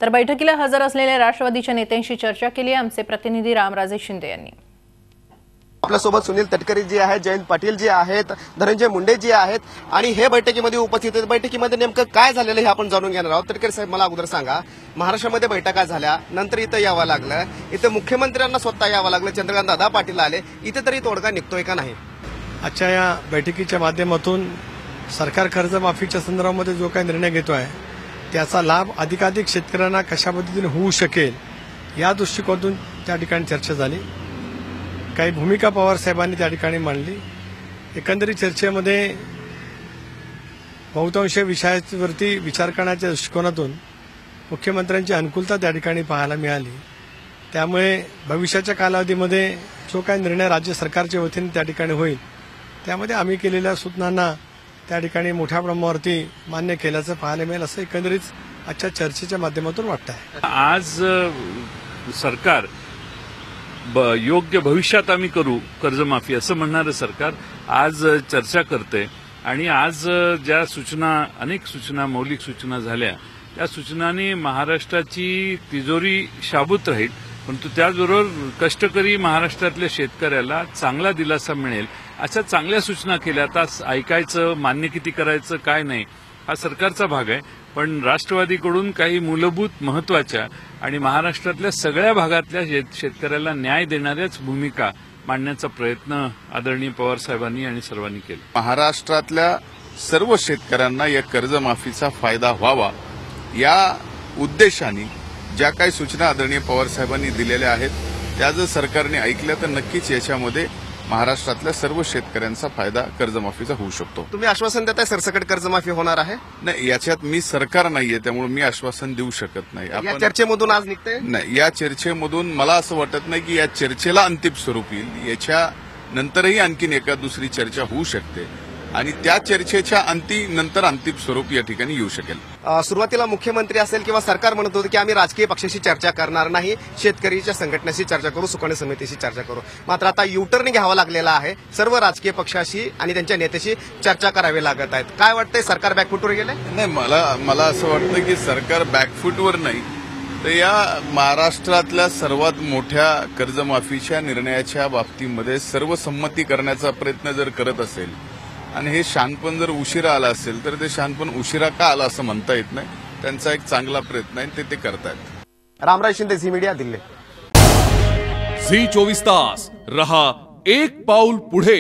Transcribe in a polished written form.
तर बैठकीला हजर असलेल्या राष्ट्रवादीच्या नेत्यांशी चर्चा केली आमचे प्रतिनिधी रामराजे शिंदे यांनी। आपल्यासोबत सुनील तटकरे जी आहेत, जयंत पाटील जी आहेत, धनंजय मुंडे जी आहेत आणि हे बैठकीमध्ये उपस्थित आहेत। बैठकीमध्ये नेमकं काय झालेलं हे आपण जाणून घेणार आहोत। तटकरे साहेब, मला अगोदर सांगा, महाराष्ट्रामध्ये बैठका झाल्या, नंतर इथं यावं लागलं, इथं मुख्यमंत्र्यांना स्वतः यावं लागलं, चंद्रकांत दादा पाटील आले, इथे तरी तोडगा निघतोय का नाही? आजच्या या बैठकीच्या माध्यमातून सरकार कर्जमाफीच्या संदर्भामध्ये जो काही निर्णय घेतोय त्याचा लाभ अधिकाधिक शेतकऱ्यांना कशा पद्धतीने होऊ शकेल या दृष्टिकोनातून त्या ठिकाणी चर्चा झाली। काही भूमिका पवार साहेबांनी त्या ठिकाणी मांडली। एकंदरीत चर्चेमध्ये बहुतांश विषयावरती विचार करण्याच्या दृष्टिकोनातून मुख्यमंत्र्यांची अनुकूलता त्या ठिकाणी पाहायला मिळाली। त्यामुळे भविष्याच्या कालावधीमध्ये जो काही निर्णय राज्य सरकारच्या वतीने त्या ठिकाणी होईल त्यामध्ये आम्ही केलेल्या सूचनांना त्या ठिकाणी मोठ्या प्रमाणावरती मान्य केल्याचं पाहायला मिळेल असं एकंदरीत आजच्या चर्चेच्या माध्यमातून वाटतं आहे। आज सरकार योग्य भविष्यात आम्ही करू कर्जमाफी असं म्हणणारं सरकार आज चर्चा करते आणि आज ज्या सूचना, अनेक सूचना, मौलिक सूचना झाल्या, त्या सूचनांनी महाराष्ट्राची तिजोरी शाबूत राहील, परंतु त्याचबरोबर कष्टकरी महाराष्ट्रातल्या शेतकऱ्याला चांगला दिलासा मिळेल अशा चांगल्या सूचना केल्या। आता ऐकायचं, मान्य किती करायचं काय नाही हा सरकारचा भाग आहे, पण राष्ट्रवादीकडून काही मूलभूत महत्वाच्या आणि महाराष्ट्रातल्या सगळ्या भागातल्या शेतकऱ्याला न्याय देणाऱ्याच भूमिका मांडण्याचा प्रयत्न आदरणीय पवार साहेबांनी आणि सर्वांनी केला। महाराष्ट्रातल्या सर्व शेतकऱ्यांना या कर्जमाफीचा फायदा व्हावा या उद्देशाने ज्या काही सूचना आदरणीय पवार साहेबांनी दिलेल्या आहेत त्या जर सरकारने ऐकल्या तर नक्कीच याच्यामध्ये महाराष्ट्रातल्या सर्व शेतकऱ्यांचा फायदा कर्जमाफीचा होऊ शकतो। तुम्ही आश्वासन देताय सरसकट कर्जमाफी होणार आहे? नाही, याच्यात मी सरकार नाहीये, त्यामुळे मी आश्वासन देऊ शकत नाही। या चर्चेमधून आज निघते नाही, या चर्चेमधून मला असं वाटत नाही की या चर्चेला अंतिम स्वरूप येईल। याच्या नंतरही आणखीन एका दुसरी चर्चा होऊ शकते आणि त्या चर्चेच्या नंतर अंतिम स्वरूप या ठिकाणी येऊ शकेल। सुरुवातीला मुख्यमंत्री असेल किंवा सरकार म्हणत होते की आम्ही राजकीय पक्षाशी चर्चा करणार नाही, शेतकरीच्या संघटनेशी चर्चा करू, सुकन्या समितीशी चर्चा करू। मात्र आता युटर्न घ्यावा लागलेला आहे, सर्व राजकीय पक्षाशी आणि त्यांच्या नेत्याशी चर्चा करावी लागत आहेत। काय वाटतंय, सरकार बॅकफूटवर गेले? नाही, मला असं वाटतं की सरकार बॅकफूटवर नाही, तर या महाराष्ट्रातल्या सर्वात मोठ्या कर्जमाफीच्या निर्णयाच्या बाबतीमध्ये सर्वसंमती करण्याचा प्रयत्न जर करत असेल आणि हे शहाणपण जर उशिरा आलं असेल तर ते शहाणपण उशिरा का आलं असं म्हणता येत नाही। त्यांचा एक चांगला प्रयत्न आहे, ते करतायत। रामराज शिंदे, झी मीडिया, दिल्ली। झी 24 तास रहा एक पाऊल पुढे।